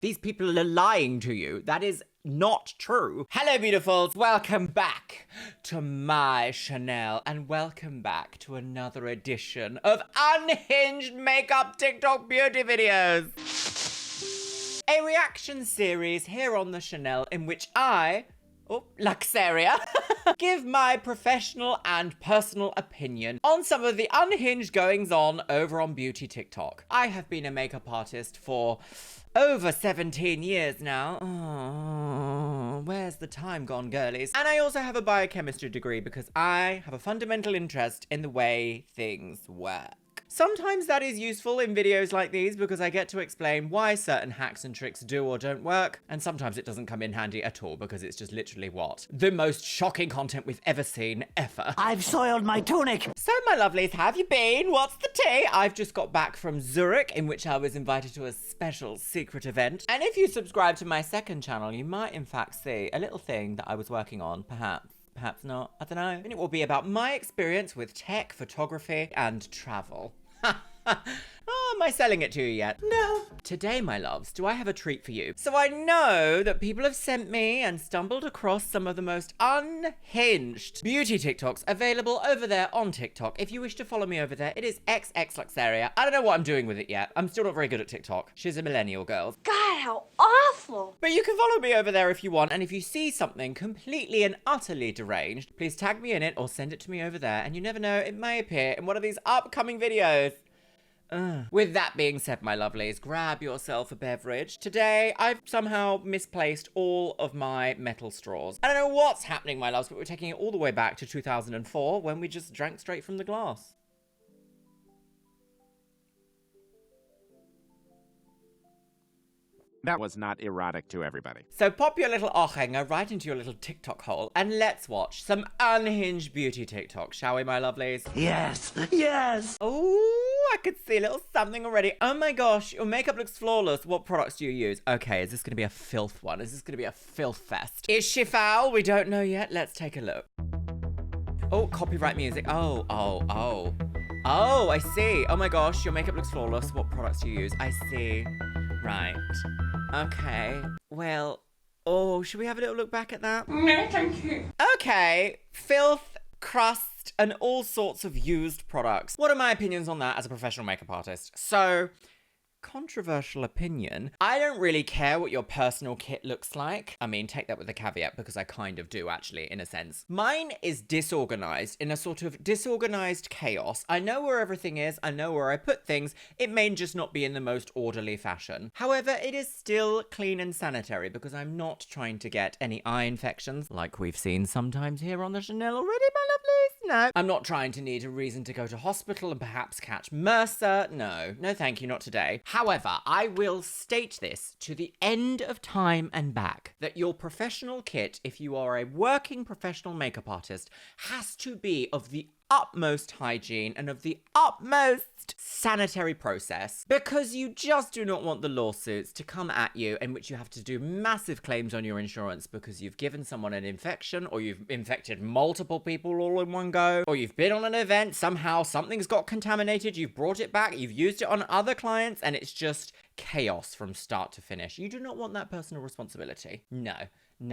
These people are lying to you. That is not true. Hello, beautifuls. Welcome back to my Chanel, and welcome back to another edition of Unhinged Makeup TikTok Beauty Videos. A reaction series here on the Chanel in which Luxeria, give my professional and personal opinion on some of the unhinged goings-on over on beauty TikTok. I have been a makeup artist for over 17 years now. Oh, where's the time gone, girlies? And I also have a biochemistry degree because I have a fundamental interest in the way things work. Sometimes that is useful in videos like these because I get to explain why certain hacks and tricks do or don't work, and sometimes it doesn't come in handy at all because it's just literally the most shocking content we've ever seen, ever. I've soiled my tunic! So, my lovelies, have you been? What's the tea? I've just got back from Zurich, in which I was invited to a special secret event. And if you subscribe to my second channel, you might in fact see a little thing that I was working on, perhaps not, I don't know. And it will be about my experience with tech, photography, and travel. Oh, am I selling it to you yet? No. Today, my loves, do I have a treat for you? So I know that people have sent me and stumbled across some of the most unhinged beauty TikToks available over there on TikTok. If you wish to follow me over there, it is XXLuxeria. I don't know what I'm doing with it yet. I'm still not very good at TikTok. She's a millennial, girl. God, how awful. But you can follow me over there if you want, and if you see something completely and utterly deranged, please tag me in it or send it to me over there, and you never know, it may appear in one of these upcoming videos. With that being said, my lovelies, grab yourself a beverage. Today, I've somehow misplaced all of my metal straws. I don't know what's happening, my loves, but we're taking it all the way back to 2004 when we just drank straight from the glass. That was not erotic to everybody. So pop your little Ohrhanger right into your little TikTok hole and let's watch some unhinged beauty TikTok, shall we, my lovelies? Yes, yes! Oh, I could see a little something already. Oh my gosh, your makeup looks flawless. What products do you use? Okay, is this going to be a filth one? Is this going to be a filth fest? Is she foul? We don't know yet. Let's take a look. Oh, copyright music. Oh, I see. Oh my gosh, your makeup looks flawless. What products do you use? I see. Right. Okay. Well, should we have a little look back at that? No, thank you. Okay. Filth, crust, and all sorts of used products. What are my opinions on that as a professional makeup artist? So, controversial opinion. I don't really care what your personal kit looks like. I mean, take that with a caveat because I kind of do actually, in a sense. Mine is disorganized in a sort of disorganized chaos. I know where everything is. I know where I put things. It may just not be in the most orderly fashion. However, it is still clean and sanitary because I'm not trying to get any eye infections like we've seen sometimes here on the Chanel already, my lovelies. No. I'm not trying to need a reason to go to hospital and perhaps catch MRSA. No, thank you, not today. However, I will state this to the end of time and back, that your professional kit, if you are a working professional makeup artist, has to be of the utmost hygiene and of the utmost sanitary process, because you just do not want the lawsuits to come at you in which you have to do massive claims on your insurance because you've given someone an infection, or you've infected multiple people all in one go, or you've been on an event, somehow something's got contaminated, you've brought it back, you've used it on other clients, and it's just chaos from start to finish. You do not want that personal responsibility. No,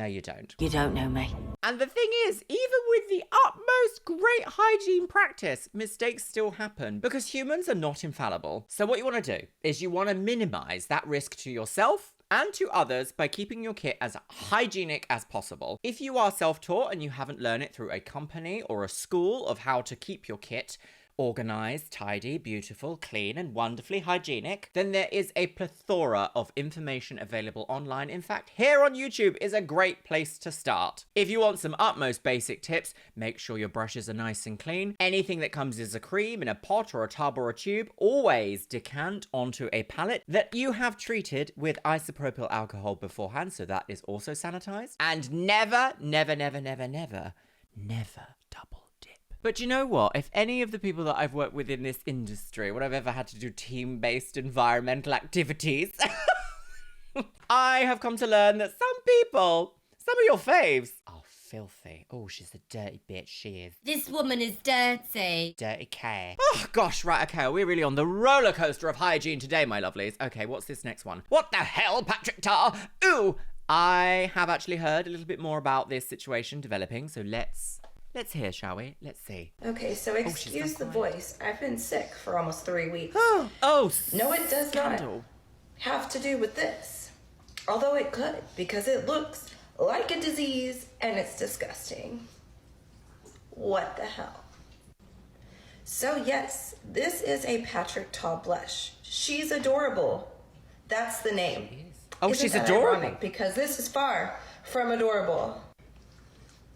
you don't. You don't know me. And the thing is, even with the utmost great hygiene practice, mistakes still happen because humans are not infallible. So what you want to do is you want to minimize that risk to yourself and to others by keeping your kit as hygienic as possible. If you are self-taught and you haven't learned it through a company or a school of how to keep your kit organized, tidy, beautiful, clean, and wonderfully hygienic, then there is a plethora of information available online. In fact, here on YouTube is a great place to start. If you want some utmost basic tips, make sure your brushes are nice and clean. Anything that comes as a cream in a pot or a tub or a tube, always decant onto a palette that you have treated with isopropyl alcohol beforehand, so that is also sanitized. And never double. But you know what? If any of the people that I've worked with in this industry, when I've ever had to do team-based environmental activities, I have come to learn that some people, some of your faves, are filthy. Oh, she's a dirty bitch, she is. This woman is dirty. Dirty K. Oh, gosh, right, okay, we're really on the roller coaster of hygiene today, my lovelies. Okay, what's this next one? What the hell, Patrick Tar? Ooh, I have actually heard a little bit more about this situation developing, so let's hear, shall we? Let's see. Okay, so excuse the voice. I've been sick for almost 3 weeks. Oh, No, it does scandal. not have to do with this. Although it could, because it looks like a disease and it's disgusting. What the hell? So yes, this is a Patrick Ta blush. She's adorable. That's the name. Oh, Isn't she's that adorable. ironic? Because this is far from adorable.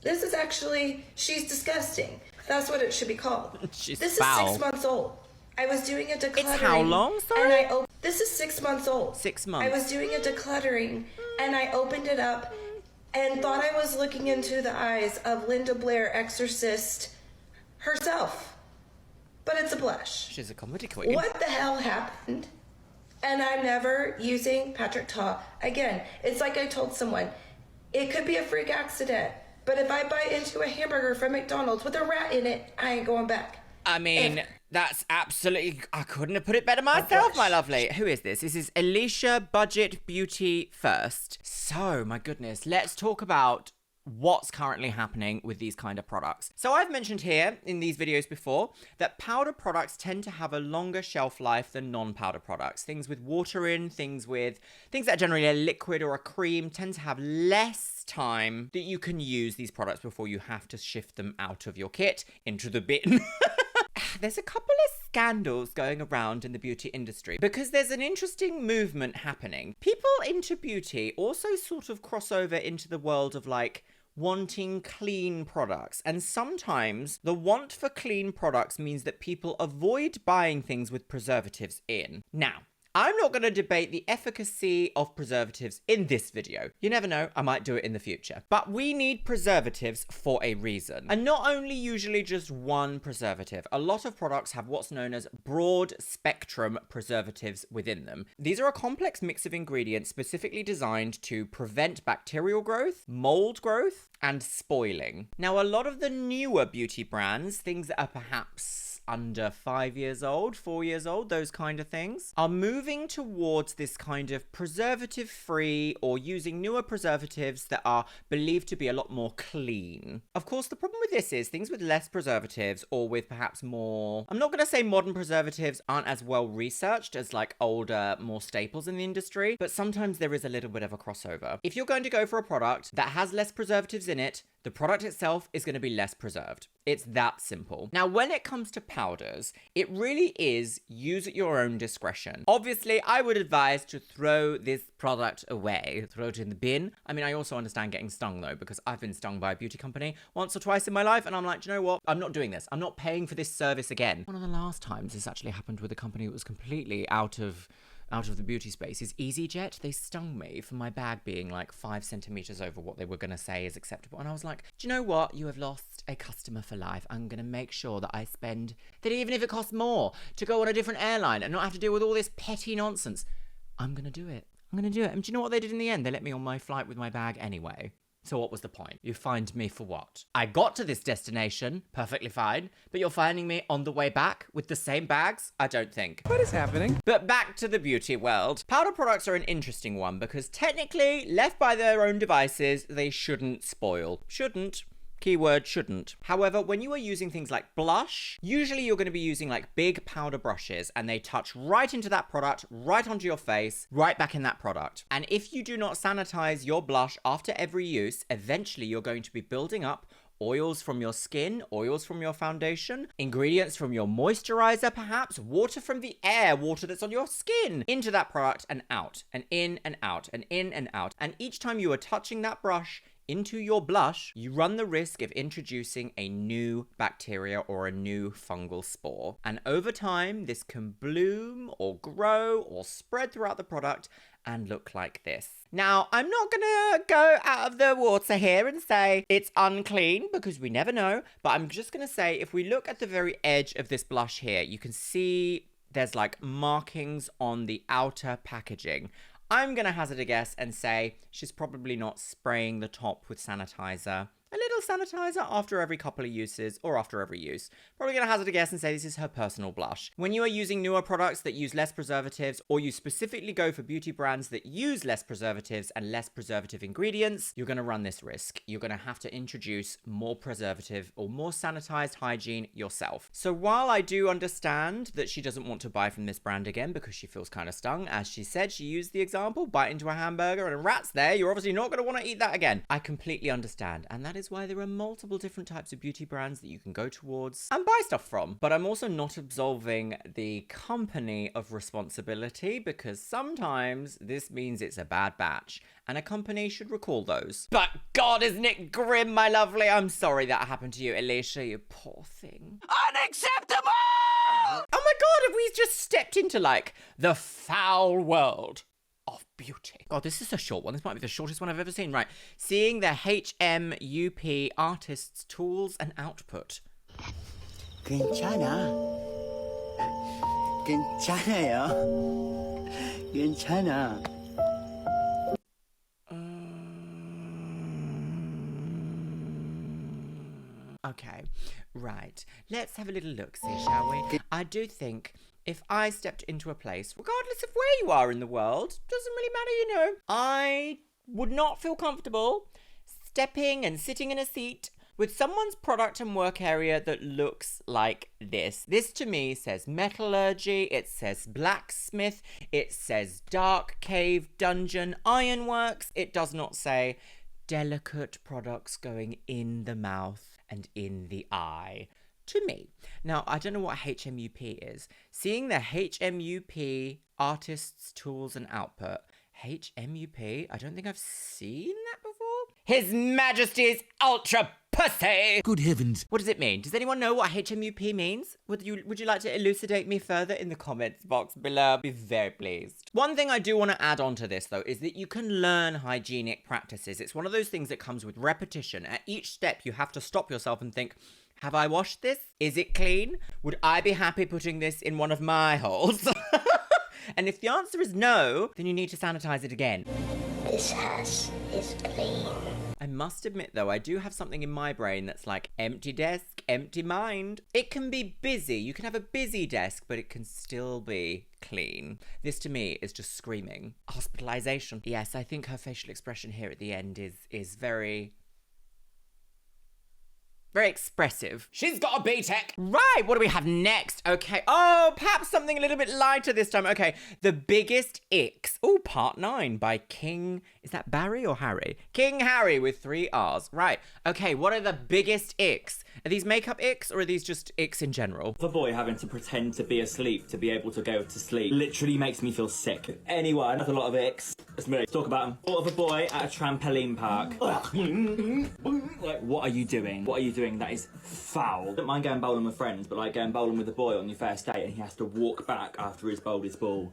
This is actually, she's disgusting. That's what it should be called. She's this foul. is 6 months old. I was doing a decluttering. It's how long, sorry? And this is 6 months old. 6 months. I was doing a decluttering and I opened it up and thought I was looking into the eyes of Linda Blair, exorcist herself. But it's a blush. She's a comedy queen. What the hell happened? And I'm never using Patrick Ta again. It's like I told someone, it could be a freak accident, but if I bite into a hamburger from McDonald's with a rat in it, I ain't going back. I mean, that's absolutely... I couldn't have put it better myself, my lovely. Who is this? This is Alicia Budget Beauty First. So, my goodness, let's talk about what's currently happening with these kind of products. So I've mentioned here in these videos before that powder products tend to have a longer shelf life than non-powder products. Things with water in, things that are generally a liquid or a cream tend to have less time that you can use these products before you have to shift them out of your kit into the bin. There's a couple of scandals going around in the beauty industry because there's an interesting movement happening. People into beauty also sort of cross over into the world of like wanting clean products. And sometimes the want for clean products means that people avoid buying things with preservatives in. Now, I'm not going to debate the efficacy of preservatives in this video. You never know, I might do it in the future. But we need preservatives for a reason. And not only usually just one preservative. A lot of products have what's known as broad spectrum preservatives within them. These are a complex mix of ingredients specifically designed to prevent bacterial growth, mold growth, and spoiling. Now, a lot of the newer beauty brands, things that are perhaps under 5 years old, 4 years old, those kind of things, are moving towards this kind of preservative-free or using newer preservatives that are believed to be a lot more clean. Of course, the problem with this is things with less preservatives or with perhaps more, I'm not going to say modern preservatives aren't as well researched as like older, more staples in the industry, but sometimes there is a little bit of a crossover. If you're going to go for a product that has less preservatives in it, the product itself is going to be less preserved. It's that simple. Now, when it comes to powders, it really is use at your own discretion. Obviously, I would advise to throw this product away, throw it in the bin. I mean, I also understand getting stung though, because I've been stung by a beauty company once or twice in my life, and I'm like, do you know what? I'm not doing this. I'm not paying for this service again. One of the last times this actually happened with a company that was completely out of the beauty space is EasyJet. They stung me for my bag being like 5 centimeters over what they were going to say is acceptable. And I was like, do you know what? You have lost a customer for life. I'm going to make sure that I spend, that even if it costs more to go on a different airline and not have to deal with all this petty nonsense, I'm going to do it. I'm going to do it. And do you know what they did in the end? They let me on my flight with my bag anyway. So what was the point? You find me for what? I got to this destination perfectly fine, but you're finding me on the way back with the same bags? I don't think. What is happening? But back to the beauty world. Powder products are an interesting one because technically, left by their own devices, they shouldn't spoil. Shouldn't. Keyword shouldn't. However, when you are using things like blush, usually you're going to be using like big powder brushes and they touch right into that product, right onto your face, right back in that product. And if you do not sanitize your blush after every use, eventually you're going to be building up oils from your skin, oils from your foundation, ingredients from your moisturizer perhaps, water from the air, water that's on your skin, into that product and out, and in and out, and in and out. And each time you are touching that brush into your blush, you run the risk of introducing a new bacteria or a new fungal spore. And over time, this can bloom or grow or spread throughout the product and look like this. Now, I'm not gonna go out of the water here and say it's unclean because we never know, but I'm just gonna say if we look at the very edge of this blush here, you can see there's like markings on the outer packaging. I'm going to hazard a guess and say she's probably not spraying the top with sanitizer A little sanitizer after every couple of uses or after every use. Probably gonna hazard a guess and say this is her personal blush. When you are using newer products that use less preservatives, or you specifically go for beauty brands that use less preservatives and less preservative ingredients, you're gonna run this risk. You're gonna have to introduce more preservative or more sanitized hygiene yourself. So while I do understand that she doesn't want to buy from this brand again because she feels kind of stung, as she said, she used the example, bite into a hamburger and a rat's there, you're obviously not gonna wanna eat that again. I completely understand, and that is why there are multiple different types of beauty brands that you can go towards and buy stuff from. But I'm also not absolving the company of responsibility, because sometimes this means it's a bad batch and a company should recall those. But God, isn't it grim, my lovely? I'm sorry that happened to you, Alicia, you poor thing. Unacceptable! Oh my God, have we just stepped into like the foul world of beauty? God, this is a short one. This might be the shortest one I've ever seen. Right. Seeing the HMUP artists' tools and output. 괜찮아. 괜찮아요. 괜찮아. Okay, right. Let's have a little look-see, shall we? I do think if I stepped into a place, regardless of where you are in the world, doesn't really matter, you know, I would not feel comfortable stepping and sitting in a seat with someone's product and work area that looks like this. This to me says metallurgy, it says blacksmith, it says dark cave, dungeon, ironworks. It does not say delicate products going in the mouth and in the eye. To me. Now, I don't know what HMUP is. Seeing the HMUP artists, tools and output. HMUP? I don't think I've seen that before. His Majesty's Ultra Pussy! Good heavens. What does it mean? Does anyone know what HMUP means? Would you like to elucidate me further in the comments box below? I'd be very pleased. One thing I do want to add on to this, though, is that you can learn hygienic practices. It's one of those things that comes with repetition. At each step, you have to stop yourself and think, have I washed this? Is it clean? Would I be happy putting this in one of my holes? And if the answer is no, then you need to sanitize it again. This house is clean. I must admit, though, I do have something in my brain that's like empty desk, empty mind. It can be busy. You can have a busy desk, but it can still be clean. This to me is just screaming hospitalization. Yes, I think her facial expression here at the end is very expressive. She's got a B-Tech. Right, what do we have next? Okay. Oh, perhaps something a little bit lighter this time. Okay, The Biggest Icks. Oh, part 9 by King... Is that Barry or Harry? King Harry with 3 R's. Right. Okay, what are the biggest icks? Are these makeup icks or are these just icks in general? The boy having to pretend to be asleep to be able to go to sleep literally makes me feel sick. Anyone has a lot of icks? It's me. Let's talk about them. Thought of a boy at a trampoline park. Like, what are you doing? What are you doing? That is foul. I don't mind going bowling with friends, but like going bowling with a boy on your first date and he has to walk back after he's bowled his ball.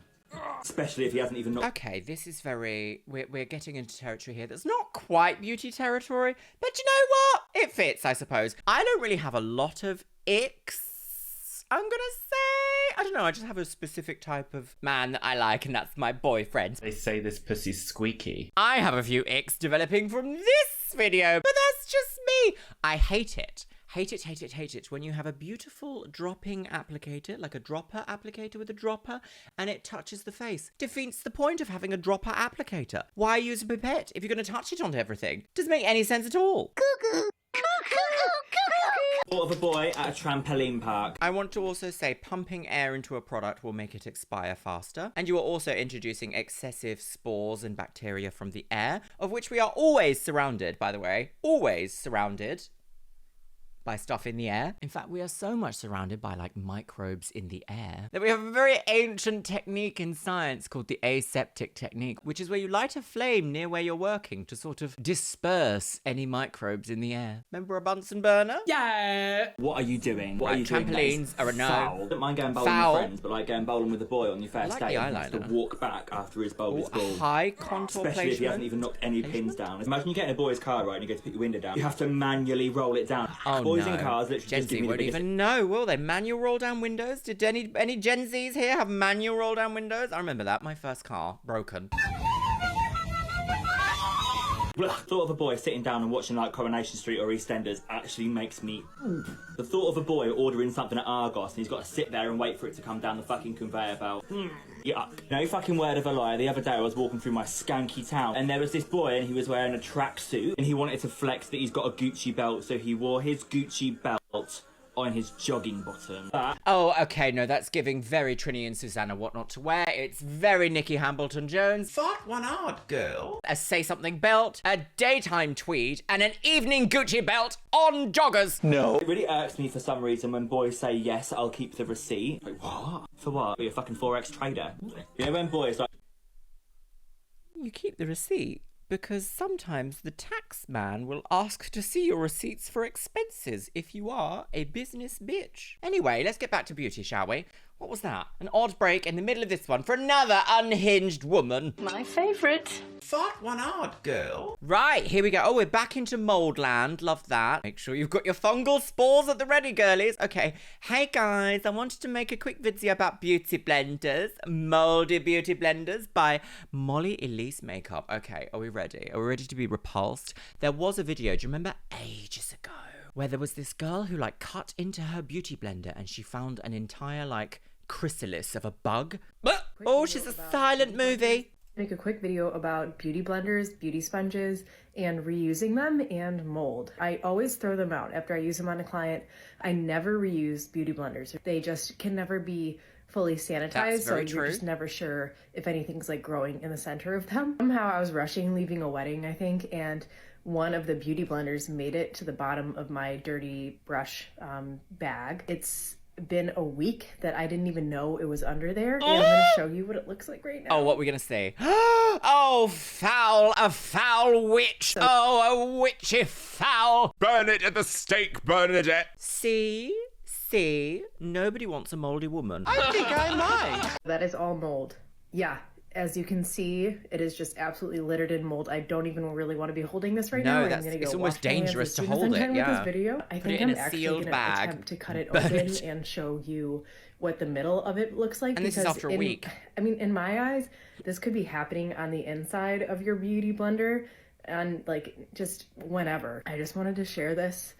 Especially if he hasn't even knocked. Okay, this is very... We're getting into territory here that's not quite beauty territory, but you know what? It fits, I suppose. I don't really have a lot of icks, I'm gonna say. I don't know, I just have a specific type of man that I like, and that's my boyfriend. They say this pussy's squeaky. I have a few icks developing from this video, but that's just me. I hate it. Hate it, hate it, hate it. When you have a beautiful dropping applicator, like a dropper applicator with a dropper, and it touches the face. Defeats the point of having a dropper applicator. Why use a pipette if you're going to touch it onto everything? Doesn't make any sense at all. Thought of a boy at a trampoline park. I want to also say pumping air into a product will make it expire faster. And you are also introducing excessive spores and bacteria from the air, of which we are always surrounded, by the way. Always surrounded by stuff in the air. In fact, we are so much surrounded by like microbes in the air that we have a very ancient technique in science called the aseptic technique, which is where you light a flame near where you're working to sort of disperse any microbes in the air. Remember a Bunsen burner? Yeah. What are you doing? What Right, are you doing? trampolines are a no. Foul. I don't mind going bowling Foul. with friends, but like going bowling with a boy on your first like date the and he has to eyeliner. walk back after he's bowled his ball. High contour Especially if he hasn't placement. even knocked any pins down. Imagine you get in a boy's car, right, and you go to put your window down. You have to manually roll it down. Oh, Boys no. in cars literally Gen just give Z me the won't biggest... even know, will they? Manual roll down windows? Did any Gen Zs here have manual roll down windows? I remember that. My first car, broken. Thought of a boy sitting down and watching like Coronation Street or EastEnders actually makes me... The thought of a boy ordering something at Argos and he's got to sit there and wait for it to come down the fucking conveyor belt. Yuck. No fucking word of a lie. The other day I was walking through my skanky town and there was this boy and he was wearing a tracksuit and he wanted to flex that he's got a Gucci belt, so he wore his Gucci belt on his jogging bottom. Oh, okay, no, that's giving very Trini and Susanna what not to wear. It's very Nikki Hambleton-Jones. Thought one odd, girl. A say-something belt, a daytime tweed, and an evening Gucci belt on joggers. No. It really irks me for some reason when boys say, yes, I'll keep the receipt. Like, what? For what? Be a fucking Forex trader? You know when boys like... You keep the receipt because sometimes the tax man will ask to see your receipts for expenses if you are a business bitch. Anyway, let's get back to beauty, shall we? What was that? An odd break in the middle of this one for another unhinged woman. My favorite. Thought one odd, girl. Right, here we go. Oh, we're back into mold land. Love that. Make sure you've got your fungal spores at the ready, girlies. Okay. Hey, guys. I wanted to make a quick video about beauty blenders. Moldy beauty blenders by Molly Elise Makeup. Okay, are we ready? Are we ready to be repulsed? There was a video, do you remember, ages ago, where there was this girl who like cut into her beauty blender and she found an entire like chrysalis of a bug. Oh, she's a silent movie. Make a quick video about beauty blenders, beauty sponges, and reusing them and mold. I always throw them out after I use them on a client. I never reuse beauty blenders. They just can never be fully sanitized, That's very so true. you're just never sure if anything's like growing in the center of them. Somehow I was rushing, leaving a wedding, I think, and one of the beauty blenders made it to the bottom of my dirty brush bag. It's been a week that I didn't even know it was under there. And I'm gonna show you what it looks like right now. Oh, what are we gonna say? Oh, foul, a foul witch. Oh, a witchy foul. Burn it at the stake, Bernadette. See, nobody wants a moldy woman. I think I might. That is all mold. Yeah, as you can see, it is just absolutely littered in mold. I don't even really want to be holding this right now. No, I'm that's, gonna go it's almost wash my hands dangerous as to soon as hold I'm it, done with yeah. this video. I Put think it in I'm a actually sealed gonna bag. attempt to cut it Burn open it. and show you what the middle of it looks like. And this is because after a week. I mean, in my eyes, this could be happening on the inside of your beauty blender and like just whenever. I just wanted to share this.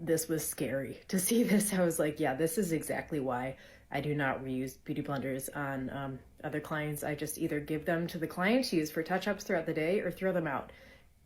This was scary to see this. I was like, yeah, this is exactly why I do not reuse beauty blenders on other clients. I just either give them to the client to use for touch-ups throughout the day or throw them out.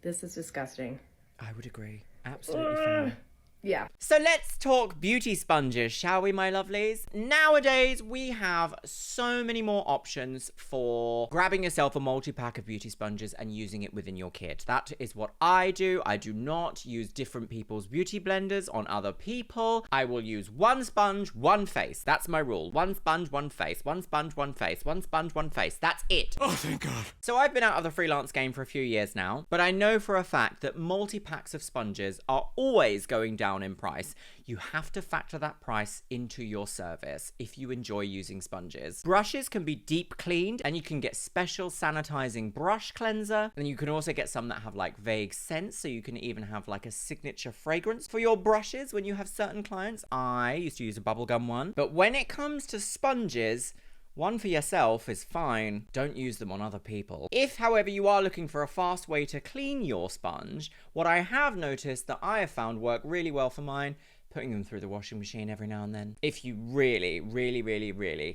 This is disgusting. I would agree. Absolutely fine. Yeah. So let's talk beauty sponges, shall we, my lovelies? Nowadays, we have so many more options for grabbing yourself a multi-pack of beauty sponges and using it within your kit. That is what I do. I do not use different people's beauty blenders on other people. I will use one sponge, one face. That's my rule. One sponge, one face. One sponge, one face. One sponge, one face. That's it. Oh, thank God. So I've been out of the freelance game for a few years now, but I know for a fact that multi-packs of sponges are always going down in price. You have to factor that price into your service if you enjoy using sponges. Brushes can be deep cleaned and you can get special sanitizing brush cleanser. And you can also get some that have like vague scents, so you can even have like a signature fragrance for your brushes when you have certain clients. I used to use a bubblegum one. But when it comes to sponges, one for yourself is fine. Don't use them on other people. If, however, you are looking for a fast way to clean your sponge, what I have noticed that I have found work really well for mine, putting them through the washing machine every now and then. If you really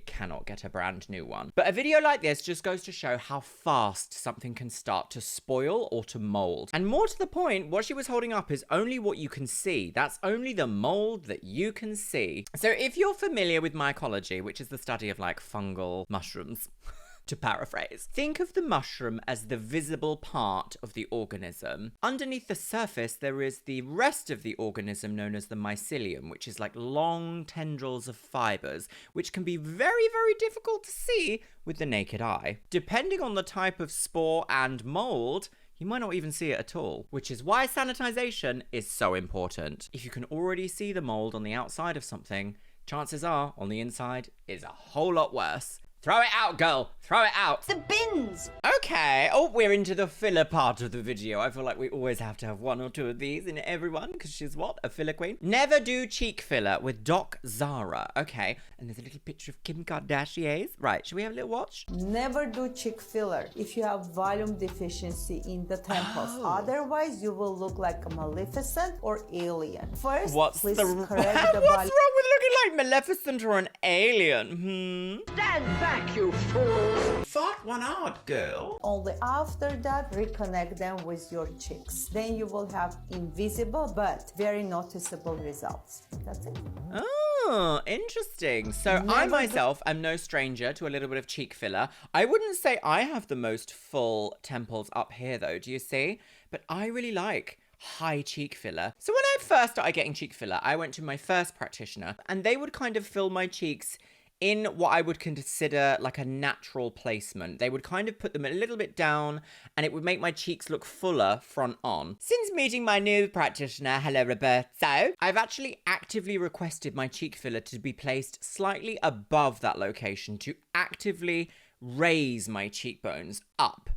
cannot get a brand new one. But a video like this just goes to show how fast something can start to spoil or to mold. And more to the point, what she was holding up is only what you can see. That's only the mold that you can see. So if you're familiar with mycology, which is the study of like fungal mushrooms, to paraphrase, think of the mushroom as the visible part of the organism. Underneath the surface, there is the rest of the organism known as the mycelium, which is like long tendrils of fibers, which can be very difficult to see with the naked eye. Depending on the type of spore and mold, you might not even see it at all, which is why sanitization is so important. If you can already see the mold on the outside of something, chances are on the inside is a whole lot worse. Throw it out, girl. Throw it out. The bins. Okay. Oh, we're into the filler part of the video. I feel like we always have to have one or two of these in everyone because she's what? A filler queen? Never do cheek filler with Doc Zara. Okay. And there's a little picture of Kim Kardashian. Right. Should we have a little watch? Never do cheek filler if you have volume deficiency in the temples. Otherwise, you will look like a Maleficent or alien. First, please correct the What's wrong with looking like Maleficent or an alien? Stand back, you fool! Thought one odd, girl. Only after that, reconnect them with your cheeks. Then you will have invisible but very noticeable results. That's it. Oh, interesting. So I myself am no stranger to a little bit of cheek filler. I wouldn't say I have the most full temples up here though, do you see? But I really like high cheek filler. So when I first started getting cheek filler, I went to my first practitioner and they would kind of fill my cheeks in what I would consider like a natural placement. They would kind of put them a little bit down and it would make my cheeks look fuller front on. Since meeting my new practitioner, hello Roberto, I've actually actively requested my cheek filler to be placed slightly above that location to actively raise my cheekbones up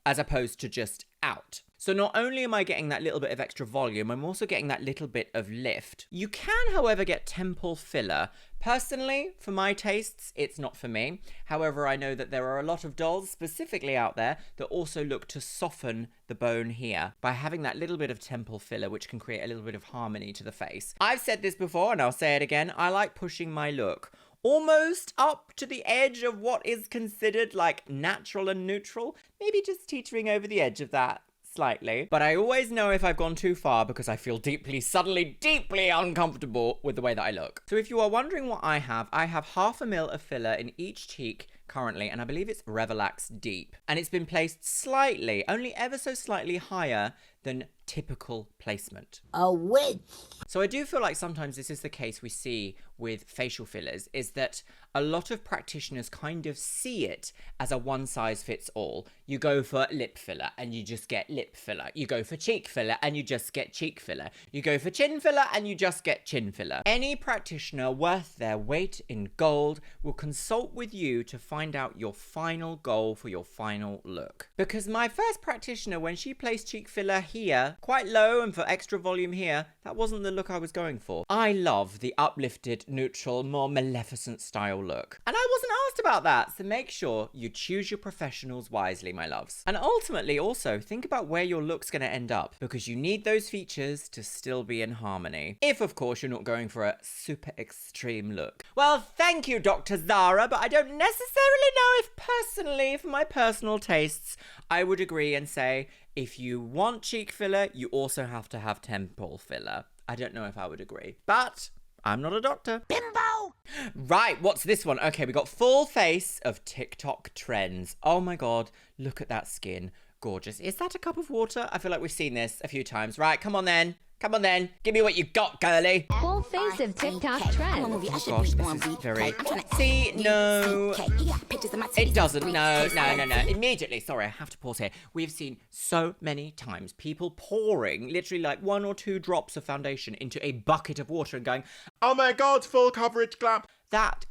as opposed to just out. So not only am I getting that little bit of extra volume, I'm also getting that little bit of lift. You can, however, get temple filler. Personally, for my tastes, it's not for me. However, I know that there are a lot of dolls specifically out there that also look to soften the bone here by having that little bit of temple filler, which can create a little bit of harmony to the face. I've said this before and I'll say it again. I like pushing my look almost up to the edge of what is considered like natural and neutral, maybe just teetering over the edge of that slightly. But I always know if I've gone too far because I feel suddenly deeply uncomfortable with the way that I look. So if you are wondering what I have 0.5 ml of filler in each cheek currently, and I believe it's Revelax Deep. And it's been placed slightly, only ever so slightly higher than typical placement. A witch. So I do feel like sometimes this is the case we see with facial fillers, is that a lot of practitioners kind of see it as a one size fits all. You go for lip filler and you just get lip filler. You go for cheek filler and you just get cheek filler. You go for chin filler and you just get chin filler. Any practitioner worth their weight in gold will consult with you to find out your final goal for your final look. Because my first practitioner, when she placed cheek filler here, quite low and for extra volume here, that wasn't the look I was going for. I love the uplifted, neutral, more Maleficent style look. And I wasn't asked about that, so make sure you choose your professionals wisely, my loves. And ultimately also think about where your look's gonna end up, because you need those features to still be in harmony. If of course you're not going for a super extreme look. Well, thank you, Dr. Zara, but I don't necessarily know if personally, for my personal tastes, I would agree and say, if you want cheek filler, you also have to have temple filler. I don't know if I would agree, but I'm not a doctor. Bimbo! Right, what's this one? Okay, we got full face of TikTok trends. Oh my God, look at that skin. Gorgeous. Is that a cup of water? I feel like we've seen this a few times. Right, come on then. Come on then. Give me what you got, girly. Full face of TikTok trends. Oh gosh, this is very... See, no. It doesn't. No. Immediately. Sorry, I have to pause here. We've seen so many times people pouring literally like 1 or 2 drops of foundation into a bucket of water and going, Oh my God, full coverage glam. that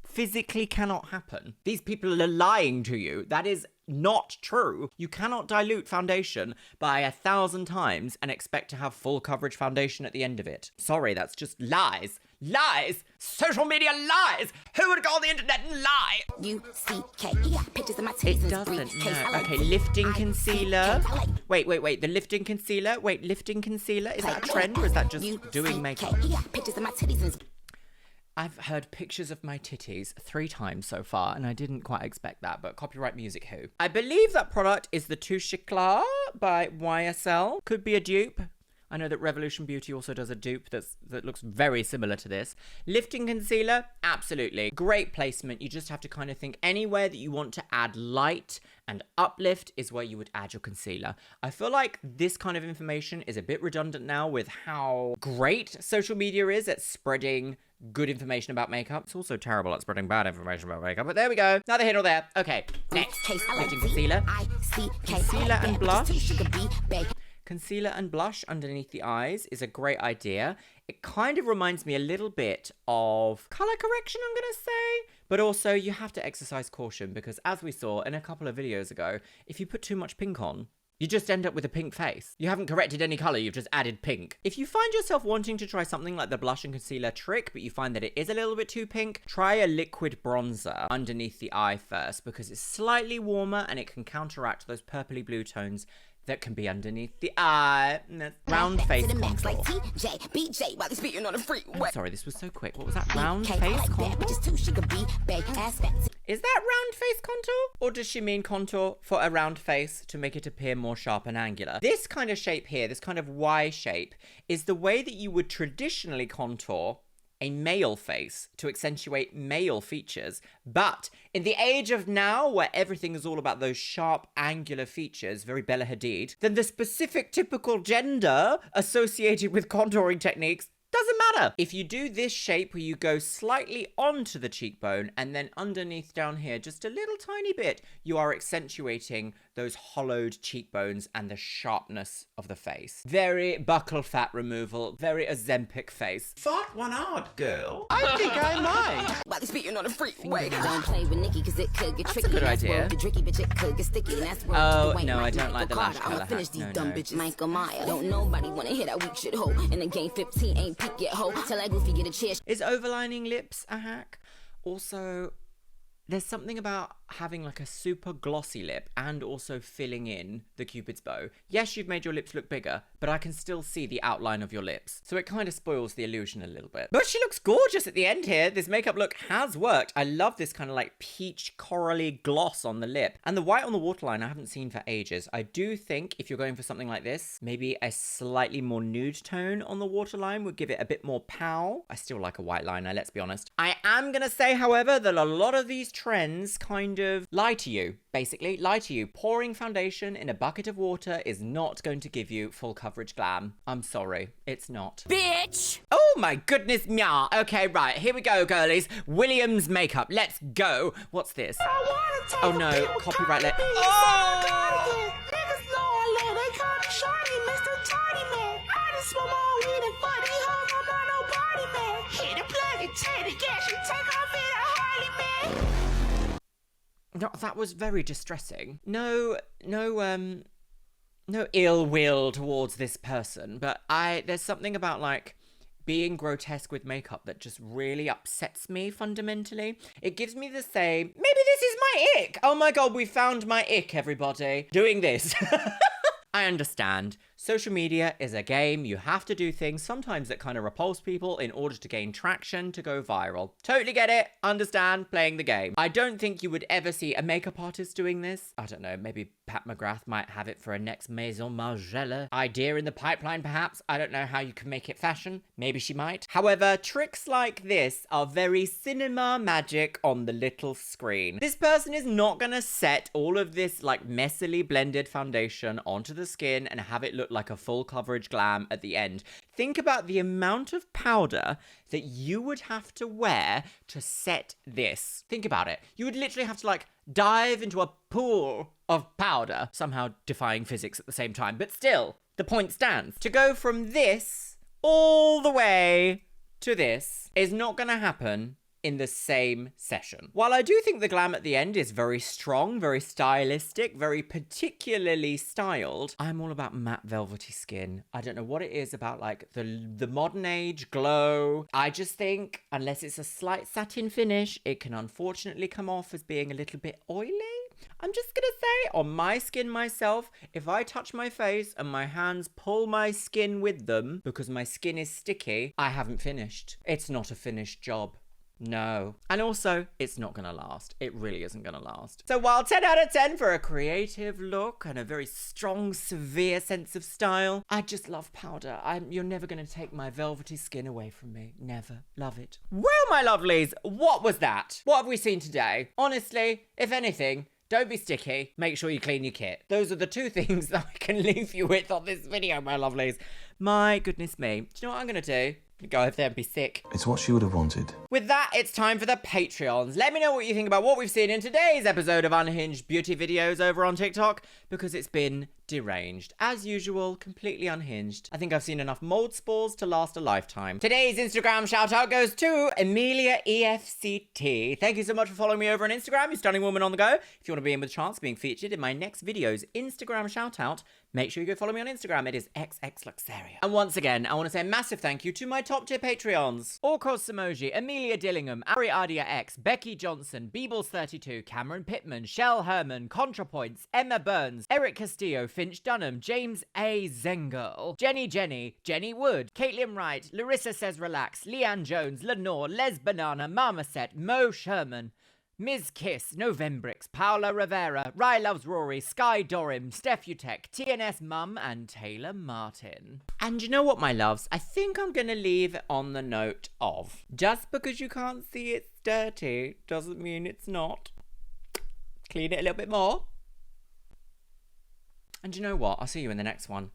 physically cannot happen. These people are lying to you. That is not true. You cannot dilute foundation by 1,000 times and expect to have full coverage foundation at the end of it. Sorry, that's just lies. Lies! Social media lies! Who would go on the internet and lie? U-C-K. He got pictures of my titties. It doesn't, no. Okay, lifting concealer. Wait, the lifting concealer? Wait, lifting concealer? Is that a trend or is that just doing makeup? He got pictures of my titties. I've heard pictures of my titties 3 times so far, and I didn't quite expect that, but copyright music who? I believe that product is the Touche Éclat by YSL. Could be a dupe. I know that Revolution Beauty also does a dupe that looks very similar to this. Lifting concealer, absolutely. Great placement. You just have to kind of think anywhere that you want to add light and uplift is where you would add your concealer. I feel like this kind of information is a bit redundant now with how great social media is at spreading good information about makeup. It's also terrible at spreading bad information about makeup, but there we go. Neither here nor there. Okay, next. Lifting concealer. Concealer and blush. concealer and blush underneath the eyes is a great idea. It kind of reminds me a little bit of color correction, I'm gonna say. But also, you have to exercise caution because as we saw in a couple of videos ago, if you put too much pink on, you just end up with a pink face. You haven't corrected any color, you've just added pink. If you find yourself wanting to try something like the blush and concealer trick, but you find that it is a little bit too pink, try a liquid bronzer underneath the eye first because it's slightly warmer and it can counteract those purpley blue tones that can be underneath the eye. Round face contour. I'm sorry, this was so quick. What was that? Round face contour? Is that round face contour? Or does she mean contour for a round face to make it appear more sharp and angular? This kind of shape here, this kind of Y shape, is the way that you would traditionally contour a male face to accentuate male features. But in the age of now, where everything is all about those sharp, angular features, very Bella Hadid, then the specific typical gender associated with contouring techniques doesn't matter. If you do this shape where you go slightly onto the cheekbone and then underneath down here, just a little tiny bit, you are accentuating those hollowed cheekbones and the sharpness of the face. Very buccal fat removal, very Ozempic face. Fought one out, girl. I think I might. While he's speaking on a freeway. Don't play with Nikki because it could get That's tricky. a good idea. The tricky bitch, it could get sticky. And that's Oh, no, I don't like the lash color. I'ma finish these No, dumb no. bitches. Michael Myers. Don't nobody want to hear that weak shit hoe. In the game 15 ain't peak yet hoe. Tell that goofy get a chair. Is overlining lips a hack? Also, there's something about having like a super glossy lip and also filling in the Cupid's bow. Yes, you've made your lips look bigger, but I can still see the outline of your lips. So it kind of spoils the illusion a little bit. But she looks gorgeous at the end here. This makeup look has worked. I love this kind of like peach corally gloss on the lip. And the white on the waterline I haven't seen for ages. I do think if you're going for something like this, maybe a slightly more nude tone on the waterline would give it a bit more pow. I still like a white liner, let's be honest. I am gonna say, however, that a lot of these trends kind of lie to you. Basically, lie to you. Pouring foundation in a bucket of water is not going to give you full coverage glam. I'm sorry, it's not. Bitch! Oh my goodness, meow. Okay, right, here we go, girlies. Williams makeup, let's go. What's this? Oh no, copyright let. Oh! No, that was very distressing. No ill will towards this person, but there's something about like being grotesque with makeup that just really upsets me fundamentally. It gives me the same, maybe this is my ick. Oh my god, we found my ick, everybody. Doing this. I understand. Social media is a game. You have to do things sometimes that kind of repulse people in order to gain traction to go viral. Totally get it. Understand. Playing the game. I don't think you would ever see a makeup artist doing this. I don't know. Maybe Pat McGrath might have it for a next Maison Margiela idea in the pipeline, perhaps. I don't know how you can make it fashion. Maybe she might. However, tricks like this are very cinema magic on the little screen. This person is not going to set all of this like messily blended foundation onto the skin and have it look like a full coverage glam at the end. Think about the amount of powder that you would have to wear to set this. Think about it. You would literally have to like dive into a pool of powder, somehow defying physics at the same time, but still, the point stands. To go from this all the way to this is not gonna happen in the same session. While I do think the glam at the end is very strong, very stylistic, very particularly styled, I'm all about matte velvety skin. I don't know what it is about like the modern age glow. I just think unless it's a slight satin finish, it can unfortunately come off as being a little bit oily. I'm just gonna say, on my skin myself, if I touch my face and my hands pull my skin with them because my skin is sticky, I haven't finished. It's not a finished job. No. And also, it's not gonna last. It really isn't gonna last. So while 10 out of 10 for a creative look and a very strong, severe sense of style, I just love powder. You're never gonna take my velvety skin away from me. Never. Love it. Well, my lovelies, what was that? What have we seen today? Honestly, if anything, don't be sticky. Make sure you clean your kit. Those are the two things that I can leave you with on this video, my lovelies. My goodness me. Do you know what I'm gonna do? Go over there and be sick. It's what she would have wanted. With that, it's time for the Patreons. Let me know what you think about what we've seen in today's episode of Unhinged Beauty Videos over on TikTok, because it's been deranged. As usual, completely unhinged. I think I've seen enough mold spores to last a lifetime. Today's Instagram shout out goes to Amelia EFCT. Thank you so much for following me over on Instagram, you stunning woman on the go. If you want to be in with a chance of being featured in my next video's Instagram shout out, make sure you go follow me on Instagram. It is XXLuxeria. And once again, I want to say a massive thank you to my top tier Patreons. Orkos Samoji, Amelia Dillingham, Ariadia X, Becky Johnson, Beebles32, Cameron Pittman, Shell Herman, ContraPoints, Emma Burns, Eric Castillo, Finch Dunham, James A. Zengel, Jenny Wood, Caitlin Wright, Larissa Says Relax, Leanne Jones, Lenore, Les Banana, Marmoset, Mo Sherman, Ms. Kiss, Novembrix, Paula Rivera, Rye Loves Rory, Sky Dorim, Steph Utek, TNS Mum, and Taylor Martin. And you know what, my loves? I think I'm gonna leave it on the note of, just because you can't see it's dirty doesn't mean it's not. Clean it a little bit more. And you know what? I'll see you in the next one.